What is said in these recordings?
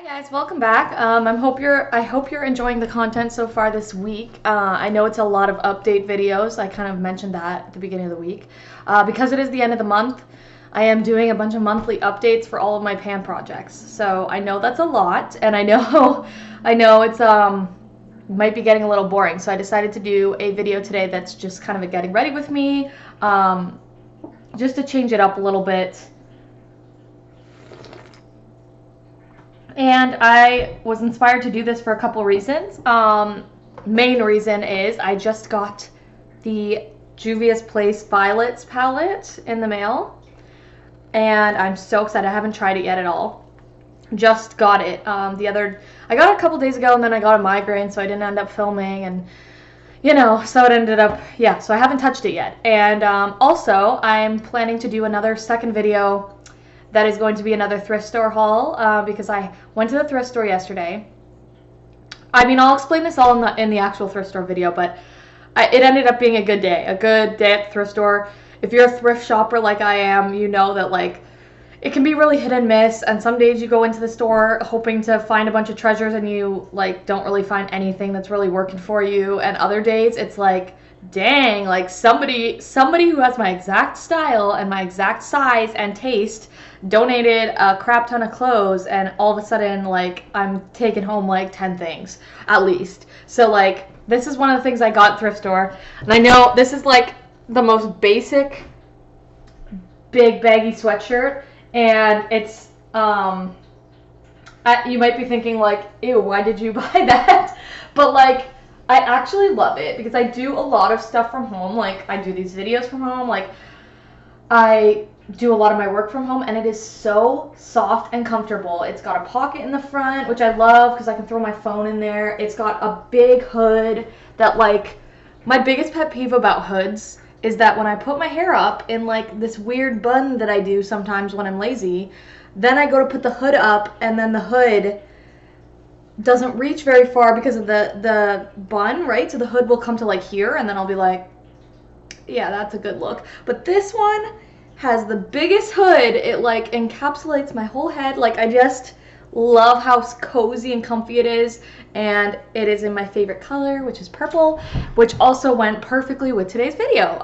Hi guys, welcome back. I hope you're enjoying the content so far this week. I know it's a lot of update videos. I kind of mentioned that at the beginning of the week. Because it is the end of the month, I am doing a bunch of monthly updates for all of my pan projects. So I know that's a lot, and I know I know it's might be getting a little boring. So I decided to do a video today that's just kind of a getting ready with me, just to change it up a little bit. And I was inspired to do this for a couple reasons. Main reason is I just got the JUVIA'S Violets palette in the mail, and I'm so excited. I haven't tried it yet at all. Just got it. I got it a couple days ago, and then I got a migraine, so I didn't end up filming, and so it ended up, yeah, so I haven't touched it yet. And also, I'm planning to do another second video that is going to be another thrift store haul, because I went to the thrift store yesterday. I mean, I'll explain this all in the actual thrift store video, but it ended up being a good day at the thrift store. If you're a thrift shopper like I am, you know that like it can be really hit and miss, and some days you go into the store hoping to find a bunch of treasures and you like don't really find anything that's really working for you, and other days it's like, dang, like somebody who has my exact style and my exact size and taste donated a crap ton of clothes, and all of a sudden like I'm taking home like 10 things at least. So like this is one of the things I got at thrift store, and I know this is like the most basic big baggy sweatshirt, and it's you might be thinking like, ew, why did you buy that? But like I actually love it because I do a lot of stuff from home. Like I do these videos from home, like I do a lot of my work from home, and it is so soft and comfortable. It's got a pocket in the front, which I love because I can throw my phone in there. It's got a big hood that, like, my biggest pet peeve about hoods is that when I put my hair up in like this weird bun that I do sometimes when I'm lazy, then I go to put the hood up, and then the hood doesn't reach very far because of the bun, right? So the hood will come to like here, and then I'll be like, yeah, that's a good look. But this one has the biggest hood. It like encapsulates my whole head. Like I just love how cozy and comfy it is, and it is in my favorite color, which is purple, which also went perfectly with today's video.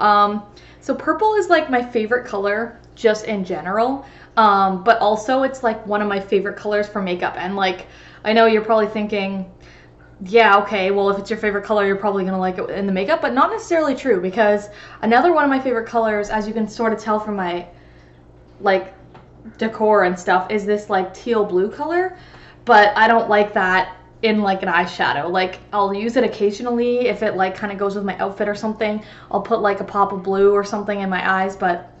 So purple is like my favorite color just in general, but also it's like one of my favorite colors for makeup. And like I know you're probably thinking, yeah, okay, well, if it's your favorite color, you're probably going to like it in the makeup, but not necessarily true, because another one of my favorite colors, as you can sort of tell from my, like, decor and stuff, is this, like, teal blue color, but I don't like that in, like, an eyeshadow. Like, I'll use it occasionally if it, like, kind of goes with my outfit or something. I'll put, like, a pop of blue or something in my eyes, but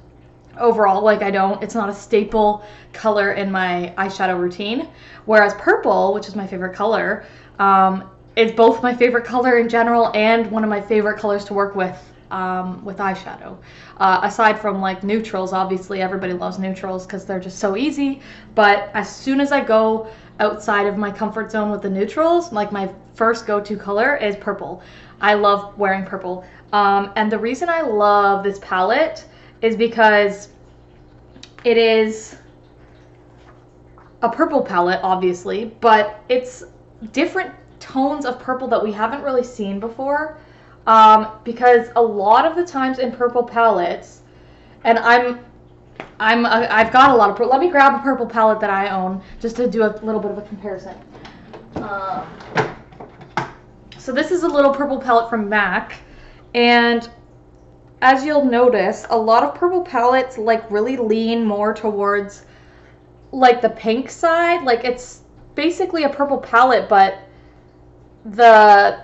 overall, like, it's not a staple color in my eyeshadow routine, whereas purple, which is my favorite color, it's both my favorite color in general and one of my favorite colors to work with eyeshadow. Aside from like neutrals, obviously everybody loves neutrals because they're just so easy, but as soon as I go outside of my comfort zone with the neutrals, like my first go-to color is purple. I love wearing purple. And the reason I love this palette is because it is a purple palette, obviously, but it's different tones of purple that we haven't really seen before, because a lot of the times in purple palettes, and I've got a lot of purple. Let me grab a purple palette that I own just to do a little bit of a comparison. So this is a little purple palette from MAC, and as you'll notice, a lot of purple palettes like really lean more towards like the pink side. Like it's basically a purple palette, but the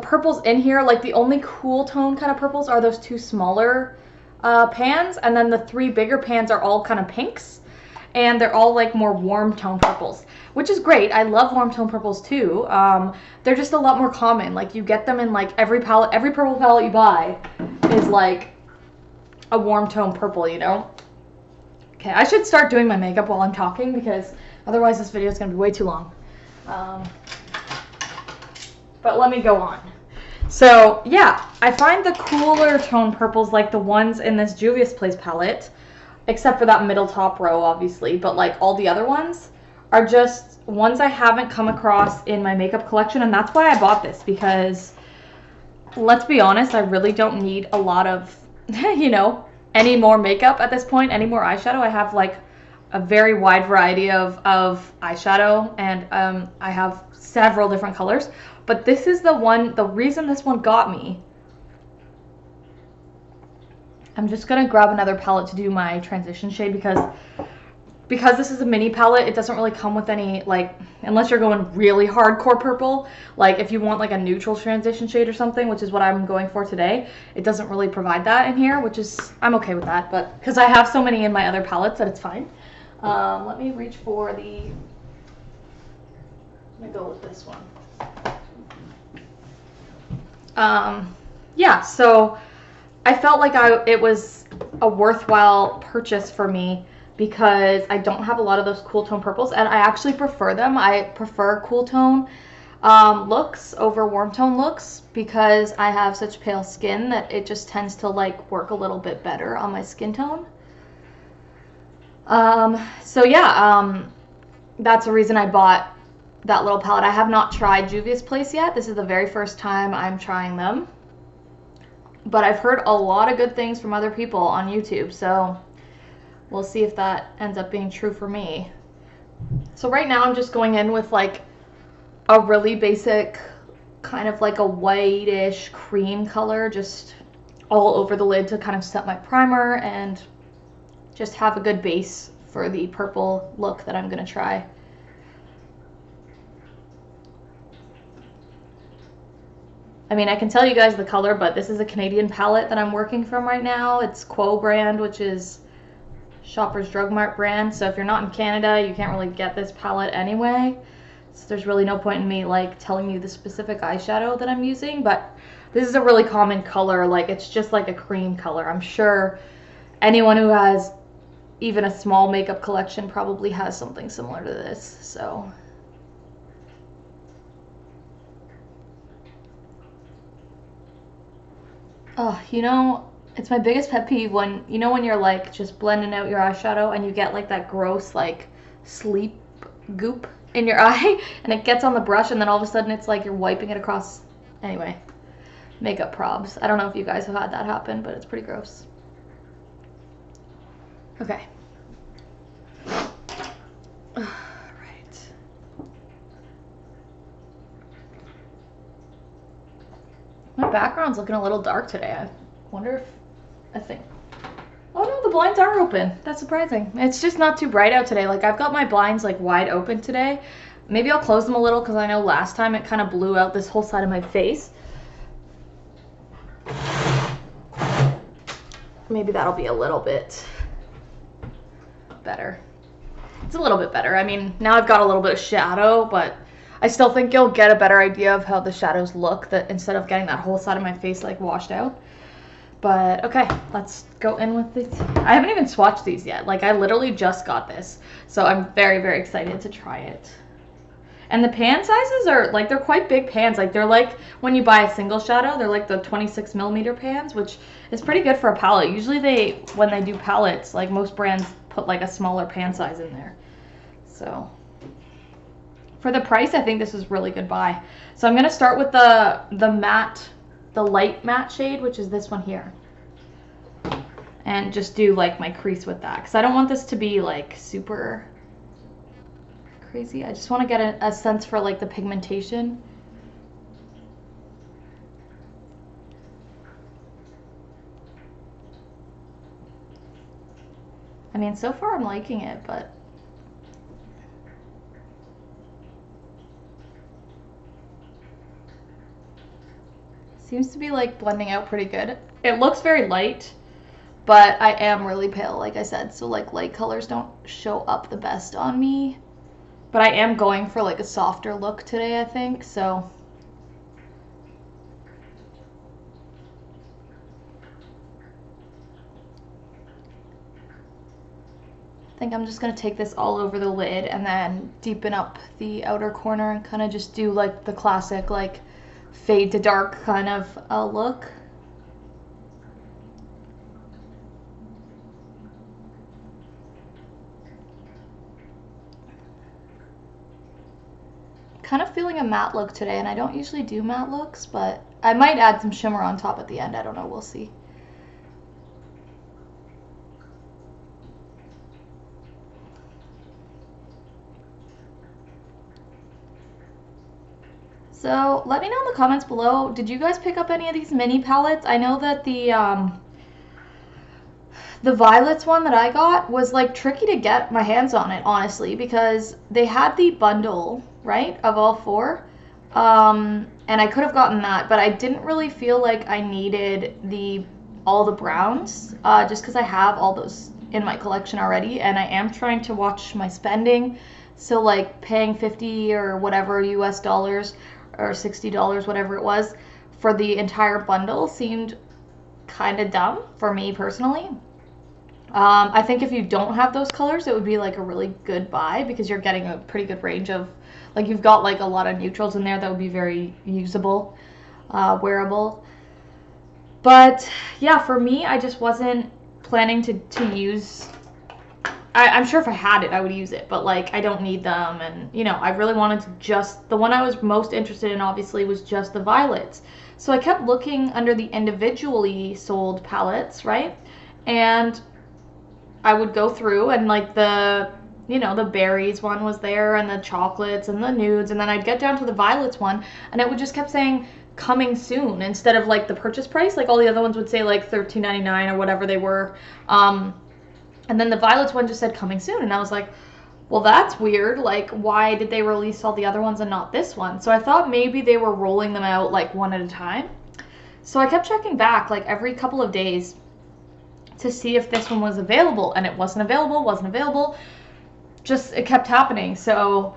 purples in here, like the only cool tone kind of purples are those two smaller pans, and then the three bigger pans are all kind of pinks, and they're all like more warm tone purples, which is great. I love warm tone purples too. They're just a lot more common. Like you get them in like every purple palette you buy is like a warm tone purple, you know? Okay, I should start doing my makeup while I'm talking, because otherwise this video is going to be way too long. But let me go on. So yeah, I find the cooler tone purples, like the ones in this JUVIA'S palette, except for that middle top row, obviously, but like all the other ones are just ones I haven't come across in my makeup collection, and that's why I bought this, because let's be honest, I really don't need a lot of, you know, any more makeup at this point, any more eyeshadow. I have like a very wide variety of eyeshadow, and I have several different colors, but this is the reason this one got me. I'm just gonna grab another palette to do my transition shade, because this is a mini palette, it doesn't really come with any, like, unless you're going really hardcore purple, like if you want like a neutral transition shade or something, which is what I'm going for today, it doesn't really provide that in here, which is, I'm okay with that, but because I have so many in my other palettes that it's fine. Let me reach for the, let me go with this one. Yeah, so I felt like it was a worthwhile purchase for me, because I don't have a lot of those cool tone purples, and I actually prefer them. I prefer cool tone looks over warm tone looks, because I have such pale skin that it just tends to like work a little bit better on my skin tone. So yeah, that's the reason I bought that little palette. I have not tried Juvia's Place yet. This is the very first time I'm trying them, but I've heard a lot of good things from other people on YouTube, so we'll see if that ends up being true for me. So right now I'm just going in with like a really basic, kind of like a whitish cream color, just all over the lid to kind of set my primer and just have a good base for the purple look that I'm gonna try. I mean, I can tell you guys the color, but this is a Canadian palette that I'm working from right now. It's Quo brand, which is Shoppers Drug Mart brand. So if you're not in Canada, you can't really get this palette anyway. So there's really no point in me like telling you the specific eyeshadow that I'm using, but this is a really common color. Like, it's just like a cream color. I'm sure anyone who has even a small makeup collection probably has something similar to this. So oh, you know, it's my biggest pet peeve when, you know, when you're like just blending out your eyeshadow and you get like that gross like sleep goop in your eye, and it gets on the brush, and then all of a sudden it's like you're wiping it across. Anyway, makeup probs. I don't know if you guys have had that happen, but it's pretty gross. Okay. All right. My background's looking a little dark today. I wonder if, I think, oh no, the blinds are open. That's surprising. It's just not too bright out today. Like, I've got my blinds like wide open today. Maybe I'll close them a little, because I know last time it kind of blew out this whole side of my face. Maybe that'll be a little bit better. It's a little bit better. I mean, now I've got a little bit of shadow, but I still think you'll get a better idea of how the shadows look, that instead of getting that whole side of my face like washed out. But okay, let's go in with these. I haven't even swatched these yet. Like, I literally just got this, so I'm very, very excited to try it. And the pan sizes are like, they're quite big pans. Like, they're like when you buy a single shadow, they're like the 26mm pans, which is pretty good for a palette. Usually when they do palettes, like most brands put like a smaller pan size in there. So for the price, I think this is really good buy. So I'm gonna start with the matte, the light matte shade, which is this one here, and just do like my crease with that, because I don't want this to be like super crazy. I just want to get a sense for like the pigmentation. I mean, so far I'm liking it, but seems to be like blending out pretty good. It looks very light, but I am really pale, like I said, so like light colors don't show up the best on me. But I am going for like a softer look today, I think, so. I think I'm just gonna take this all over the lid and then deepen up the outer corner and kind of just do like the classic like fade to dark kind of look. kind of feeling a matte look today, and I don't usually do matte looks, but I might add some shimmer on top at the end. I don't know. We'll see. So let me know in the comments below, did you guys pick up any of these mini palettes? I know that the violets one that I got was like tricky to get my hands on it, honestly, because they had the bundle, right, of all 4. And I could have gotten that, but I didn't really feel like I needed all the browns, just because I have all those in my collection already, and I am trying to watch my spending. So like paying 50 or whatever US dollars or $60, whatever it was, for the entire bundle seemed kind of dumb for me personally. I think if you don't have those colors, it would be like a really good buy, because you're getting a pretty good range of, like, you've got like a lot of neutrals in there that would be very usable, wearable. But yeah, for me, I just wasn't planning to use, I'm sure if I had it, I would use it, but like, I don't need them. And you know, I really wanted to the one I was most interested in obviously was just the violets. So I kept looking under the individually sold palettes, right? And I would go through, and like the berries one was there, and the chocolates and the nudes, and then I'd get down to the violets one, and it would just kept saying coming soon instead of like the purchase price. Like all the other ones would say like $13.99 or whatever they were. And then the violets one just said coming soon, and I was like, well, that's weird. Like, why did they release all the other ones and not this one? So I thought maybe they were rolling them out like one at a time. So I kept checking back like every couple of days to see if this one was available, and it wasn't available. Just, it kept happening. So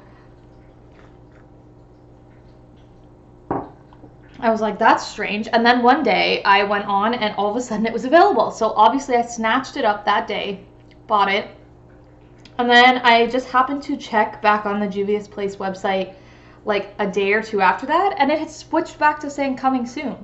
I was like, that's strange. And then one day I went on, and all of a sudden it was available. So obviously I snatched it up that day, bought it, and then I just happened to check back on the Juvia's Place website like a day or 2 after that, and it had switched back to saying coming soon.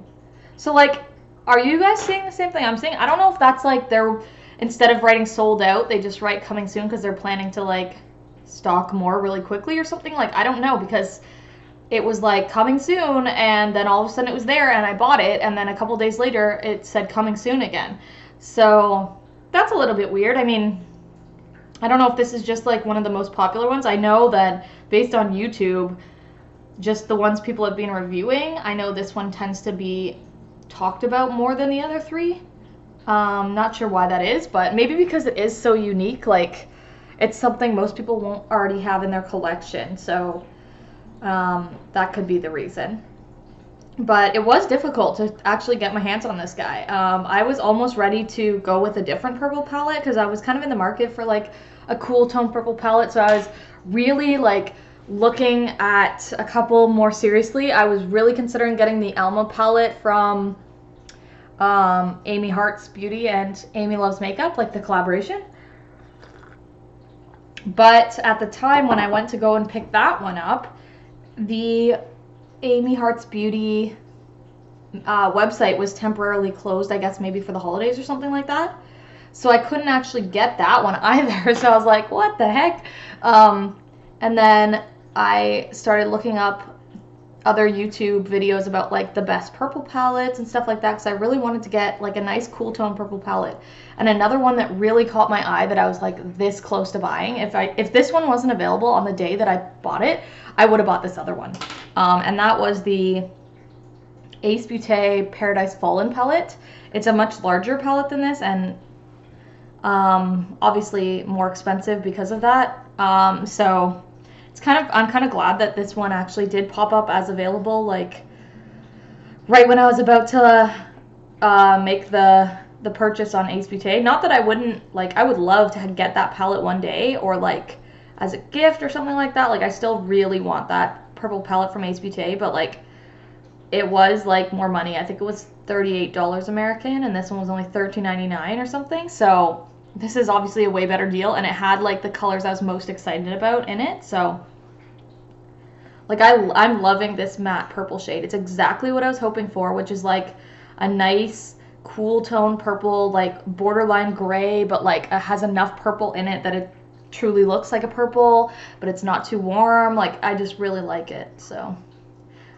So like, are you guys seeing the same thing I'm seeing? I don't know if that's like they're, instead of writing sold out, they just write coming soon because they're planning to like stock more really quickly or something. Like, I don't know, because it was like coming soon, and then all of a sudden it was there, and I bought it, and then a couple days later it said coming soon again. So that's a little bit weird. I mean, I don't know if this is just like one of the most popular ones. I know that based on YouTube, just the ones people have been reviewing, I know this one tends to be talked about more than the other 3. Not sure why that is, but maybe because it is so unique. Like, it's something most people won't already have in their collection. So that could be the reason. But it was difficult to actually get my hands on this guy. I was almost ready to go with a different purple palette, because I was kind of in the market for like a cool tone purple palette. So I was really like looking at a couple more seriously. I was really considering getting the Alma palette from Amy Hart's Beauty and Amy Loves Makeup, like the collaboration. But at the time when I went to go and pick that one up, the Amy Hart's Beauty website was temporarily closed, I guess maybe for the holidays or something like that. So I couldn't actually get that one either. So I was like, what the heck? And then I started looking up other YouTube videos about like the best purple palettes and stuff like that, because I really wanted to get like a nice cool tone purple palette. And another one that really caught my eye that I was like this close to buying, if this one wasn't available on the day that I bought it, I would have bought this other one. And that was the Ace Beauty Paradise Fallen palette. It's a much larger palette than this, and obviously more expensive because of that. So I'm kind of glad that this one actually did pop up as available, like right when I was about to make the purchase on Ace Beauty. Not that I wouldn't, like, I would love to get that palette one day, or like as a gift or something like that. Like, I still really want that purple palette from Ace Beauty, but like, it was like more money. I think it was $38 American, and this one was only $13.99 or something. So this is obviously a way better deal, and it had like the colors I was most excited about in it. So like, I'm loving this matte purple shade. It's exactly what I was hoping for, which is like a nice cool tone purple, like borderline gray, but like it has enough purple in it that truly looks like a purple, but it's not too warm. Like, I just really like it. So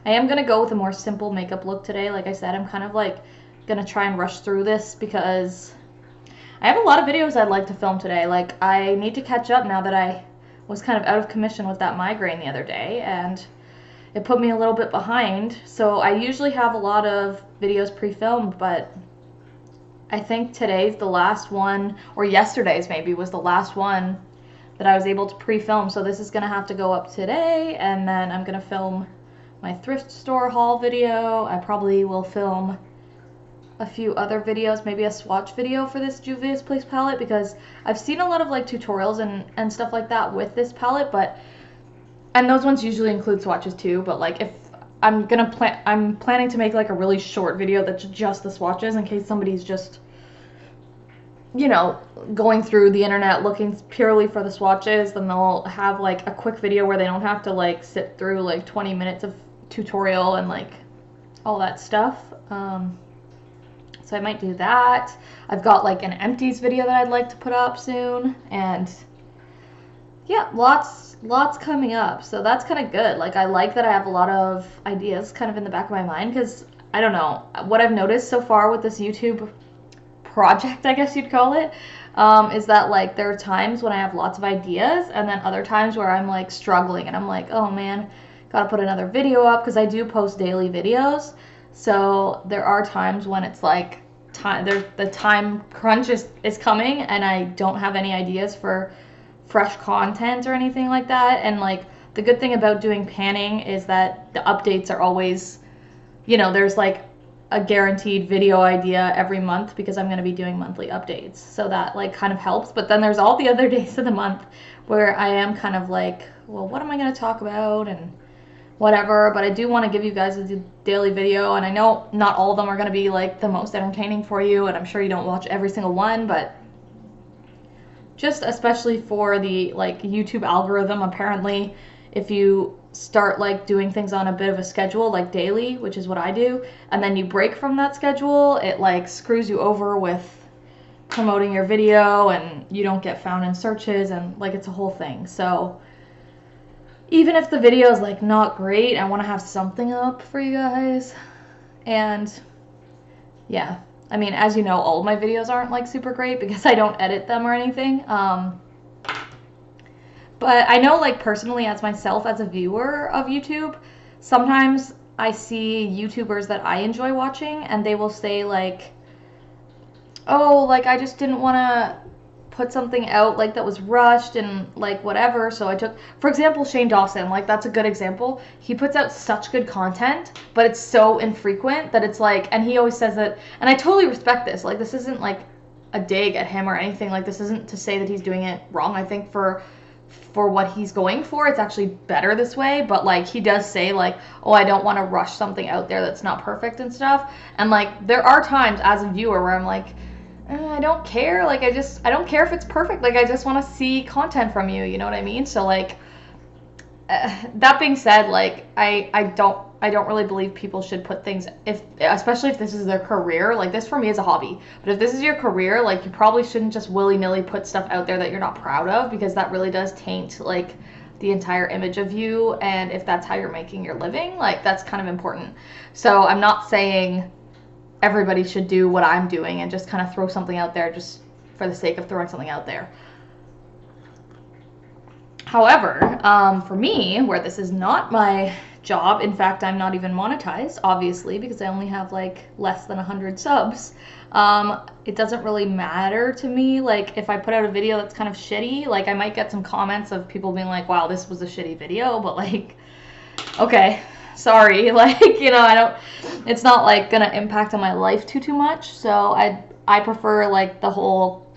I am gonna go with a more simple makeup look today. Like I said, I'm kind of like gonna try and rush through this because I have a lot of videos I'd like to film today. Like, I need to catch up now that I was kind of out of commission with that migraine the other day, and it put me a little bit behind. So I usually have a lot of videos pre-filmed, but I think today's the last one, or yesterday's maybe was the last one that I was able to pre-film. So this is gonna have to go up today, and then I'm gonna film my thrift store haul video. I probably will film a few other videos, maybe a swatch video for this Juvia's Place palette, because I've seen a lot of like tutorials and stuff like that with this palette, and those ones usually include swatches too, but like if I'm planning to make like a really short video that's just the swatches in case somebody's just, you know, going through the internet looking purely for the swatches, then they'll have like a quick video where they don't have to like sit through like 20 minutes of tutorial and like all that stuff. So I might do that. I've got like an empties video that I'd like to put up soon, and yeah, lots coming up. So that's kind of good. Like, I like that I have a lot of ideas kind of in the back of my mind, because I don't know, what I've noticed so far with this YouTube project, I guess you'd call it, is that like there are times when I have lots of ideas, and then other times where I'm like struggling and I'm like, oh man, gotta put another video up, because I do post daily videos. So there are times when it's like the time crunch is coming and I don't have any ideas for fresh content or anything like that. And like the good thing about doing panning is that the updates are always, you know, there's like a guaranteed video idea every month, because I'm going to be doing monthly updates. So that like kind of helps. But then there's all the other days of the month where I am kind of like, well, what am I going to talk about and whatever. But I do want to give you guys a daily video, and I know not all of them are going to be like the most entertaining for you, and I'm sure you don't watch every single one, but just especially for the like YouTube algorithm, apparently if you start like doing things on a bit of a schedule, like daily, which is what I do, and then you break from that schedule, it like screws you over with promoting your video, and you don't get found in searches, and like it's a whole thing. So even if the video is like not great, I want to have something up for you guys. And yeah, I mean, as you know, all of my videos aren't like super great because I don't edit them or anything. But I know, like, personally, as myself, as a viewer of YouTube, sometimes I see YouTubers that I enjoy watching, and they will say like, oh, like, I just didn't want to put something out like that was rushed and like whatever, so I took, for example, Shane Dawson. Like, that's a good example. He puts out such good content, but it's so infrequent that it's like, and he always says that, and I totally respect this, like, this isn't like a dig at him or anything, like, this isn't to say that he's doing it wrong. I think for what he's going for, it's actually better this way. But like, he does say like, oh, I don't want to rush something out there that's not perfect and stuff. And like, there are times as a viewer where I'm like, I don't care. Like, I don't care if it's perfect. Like, I just want to see content from you. You know what I mean? So like, that being said, like, I don't really believe people should put things, especially if this is their career. Like, this for me is a hobby. But if this is your career, like, you probably shouldn't just willy-nilly put stuff out there that you're not proud of, because that really does taint like the entire image of you. And if that's how you're making your living, like, that's kind of important. So I'm not saying everybody should do what I'm doing and just kind of throw something out there just for the sake of throwing something out there. However, for me, where this is not my job, in fact, I'm not even monetized, obviously, because I only have like less than 100 subs, it doesn't really matter to me. Like, if I put out a video that's kind of shitty, like, I might get some comments of people being like, wow, this was a shitty video, but like, okay, sorry, like, you know, it's not like gonna impact on my life too much. So I prefer like the whole,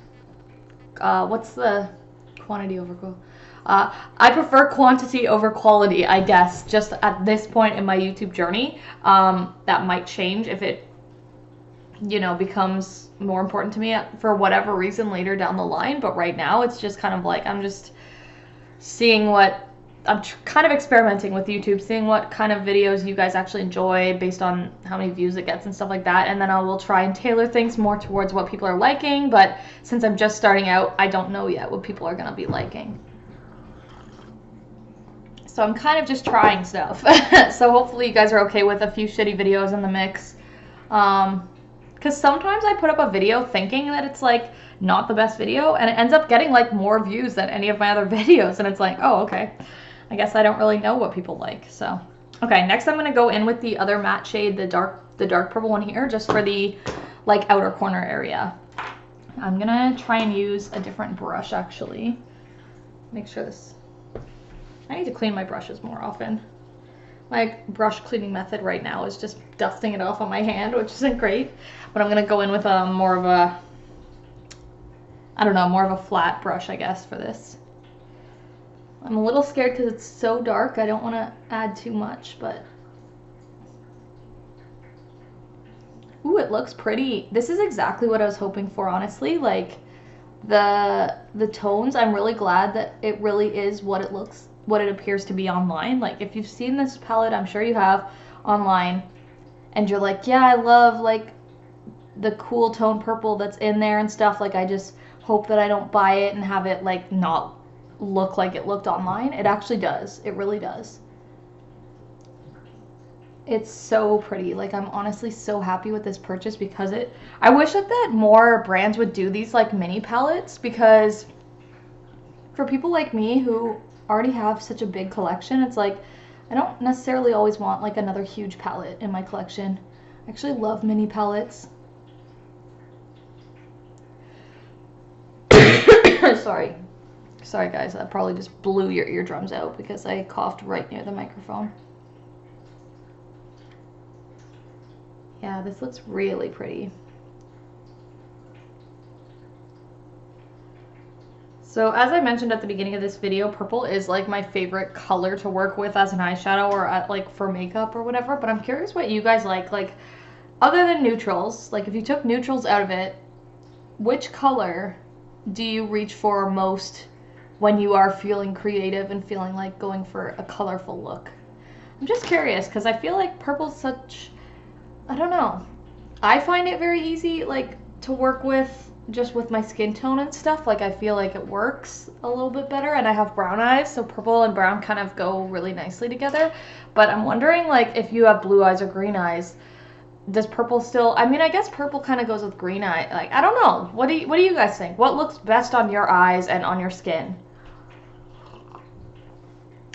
what's the quantity over quality? I prefer quantity over quality, I guess, just at this point in my YouTube journey. That might change if it, you know, becomes more important to me for whatever reason later down the line. But right now, it's just kind of like, I'm just seeing what I'm kind of experimenting with YouTube, seeing what kind of videos you guys actually enjoy based on how many views it gets and stuff like that. And then I will try and tailor things more towards what people are liking. But since I'm just starting out, I don't know yet what people are going to be liking. So I'm kind of just trying stuff. So hopefully you guys are okay with a few shitty videos in the mix. Because sometimes I put up a video thinking that it's like not the best video, and it ends up getting like more views than any of my other videos. And it's like, oh, okay. I guess I don't really know what people like. So, okay, next I'm going to go in with the other matte shade, the dark purple one here, just for the like outer corner area. I'm going to try and use a different brush actually. Make sure this, I need to clean my brushes more often. My brush cleaning method right now is just dusting it off on my hand, which isn't great. But I'm going to go in with a more of a, I don't know, more of a flat brush, I guess, for this. I'm a little scared because it's so dark. I don't want to add too much, but... Ooh, it looks pretty. This is exactly what I was hoping for, honestly. Like, the tones, I'm really glad that it really is what it looks, what it appears to be online. Like, if you've seen this palette, I'm sure you have, online, and you're like, yeah, I love, like, the cool tone purple that's in there and stuff. Like, I just hope that I don't buy it and have it, like, not look like it looked online. It actually does. It really does. It's so pretty. Like, I'm honestly so happy with this purchase because I wish that more brands would do these like mini palettes, because for people like me who already have such a big collection, it's like I don't necessarily always want like another huge palette in my collection. I actually love mini palettes. Sorry guys, that probably just blew your eardrums out because I coughed right near the microphone. Yeah, this looks really pretty. So as I mentioned at the beginning of this video, purple is like my favorite color to work with as an eyeshadow or like for makeup or whatever, but I'm curious what you guys like other than neutrals. Like, if you took neutrals out of it, which color do you reach for most when you are feeling creative and feeling like going for a colorful look? I'm just curious because I feel like purple's such, I don't know. I find it very easy like to work with just with my skin tone and stuff. Like, I feel like it works a little bit better, and I have brown eyes, so purple and brown kind of go really nicely together. But I'm wondering, like, if you have blue eyes or green eyes, does purple still, I mean, I guess purple kind of goes with green eye. Like, I don't know. What do you guys think? What looks best on your eyes and on your skin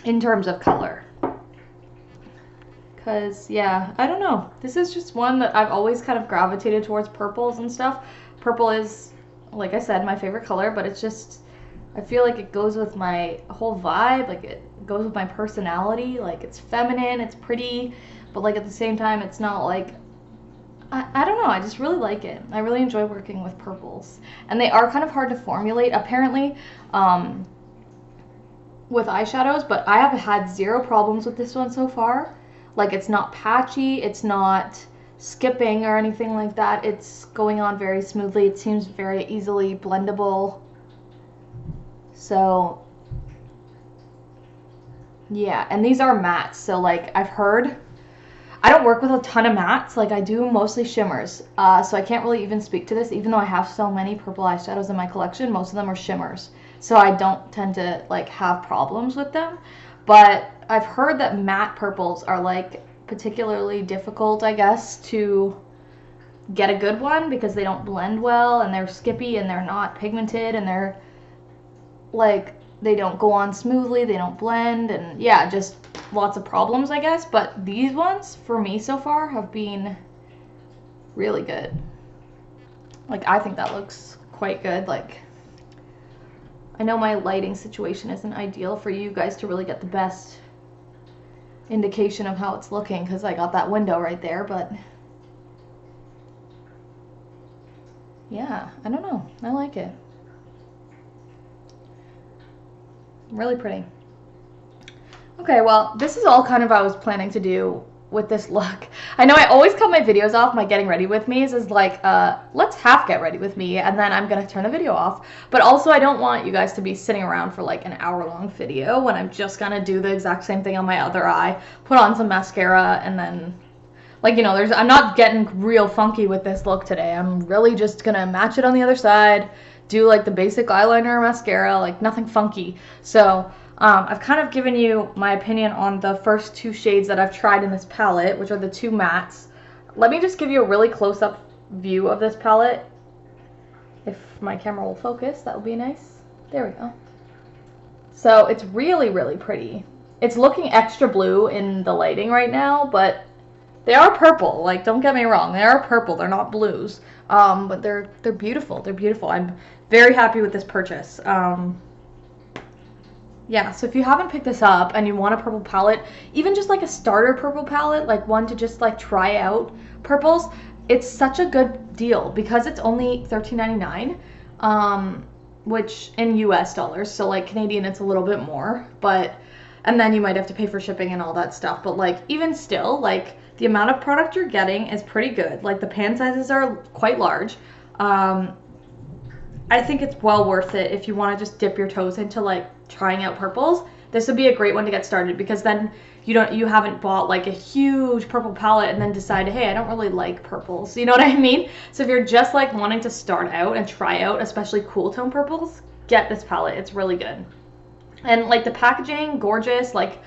in terms of color? Because, yeah, I don't know. This is just one that I've always kind of gravitated towards purples and stuff. Purple is, like I said, my favorite color, but it's just, I feel like it goes with my whole vibe. Like, it goes with my personality. Like, it's feminine, it's pretty, but like at the same time, it's not like, I don't know, I just really like it. I really enjoy working with purples. And they are kind of hard to formulate, apparently, with eyeshadows, but I have had zero problems with this one so far. Like, it's not patchy, it's not skipping or anything like that. It's going on very smoothly. It seems very easily blendable. So, yeah, and these are mattes, so like I've heard, I don't work with a ton of mattes, like I do mostly shimmers, so I can't really even speak to this, even though I have so many purple eyeshadows in my collection. Most of them are shimmers, so I don't tend to like have problems with them. But I've heard that matte purples are like particularly difficult, I guess, to get a good one because they don't blend well and they're skippy and they're not pigmented and they're like, they don't go on smoothly, they don't blend, and yeah, just lots of problems, I guess. But these ones, for me so far, have been really good. Like, I think that looks quite good. Like, I know my lighting situation isn't ideal for you guys to really get the best indication of how it's looking because I got that window right there, but yeah, I don't know. I like it. Really pretty. Okay, well, this is all kind of what I was planning to do with this look. I know I always cut my videos off, my getting ready with me's is like, let's half get ready with me, and then I'm gonna turn the video off. But also I don't want you guys to be sitting around for like an hour-long video when I'm just gonna do the exact same thing on my other eye, put on some mascara, and then, like, you know, I'm not getting real funky with this look today. I'm really just gonna match it on the other side, do like the basic eyeliner, mascara, like nothing funky. So I've kind of given you my opinion on the first two shades that I've tried in this palette, which are the two mattes. Let me just give you a really close-up view of this palette. If my camera will focus, that would be nice. There we go. So it's really, really pretty. It's looking extra blue in the lighting right now, but they are purple. Like, don't get me wrong, they are purple. They're not blues. But they're beautiful. They're beautiful. I'm very happy with this purchase. Yeah, so if you haven't picked this up and you want a purple palette, even just like a starter purple palette, like one to just like try out purples, it's such a good deal because it's only $13.99, which in US dollars, so like Canadian it's a little bit more, but, and then you might have to pay for shipping and all that stuff, but like even still, like the amount of product you're getting is pretty good. Like the pan sizes are quite large. I think it's well worth it if you want to just dip your toes into like trying out purples. This would be a great one to get started because then you haven't bought like a huge purple palette and then decided, hey, I don't really like purples. You know what I mean? So if you're just like wanting to start out and try out especially cool tone purples, get this palette. It's really good. And like the packaging, gorgeous. Like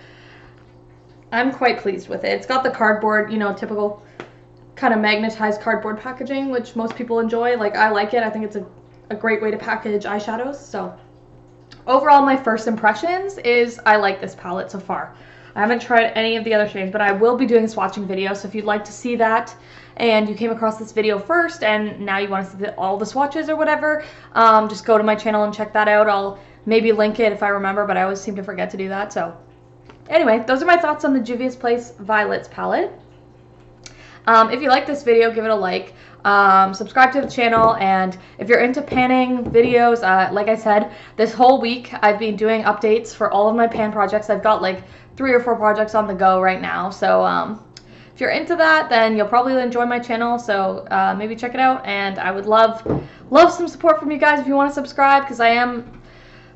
I'm quite pleased with it. It's got the cardboard, you know, typical kind of magnetized cardboard packaging, which most people enjoy. Like I like it. I think it's a great way to package eyeshadows. So overall, my first impressions is I like this palette so far. I haven't tried any of the other shades, but I will be doing a swatching video, so if you'd like to see that and you came across this video first and now you want to see all the swatches or whatever, just go to my channel and check that out. I'll maybe link it if I remember, but I always seem to forget to do that. So anyway, those are my thoughts on the Juvia's Place Violets palette. If you like this video, give it a like. Subscribe to the channel, and if you're into panning videos, like I said, this whole week I've been doing updates for all of my pan projects. I've got like 3 or 4 projects on the go right now, so if you're into that, then you'll probably enjoy my channel, so maybe check it out. And I would love some support from you guys if you want to subscribe, because I am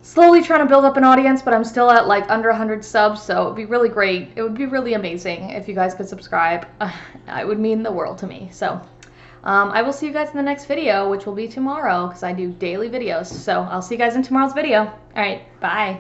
slowly trying to build up an audience, but I'm still at like under 100 subs, so it would be really great. It would be really amazing if you guys could subscribe. It would mean the world to me. So I will see you guys in the next video, which will be tomorrow because I do daily videos. So I'll see you guys in tomorrow's video. All right, bye.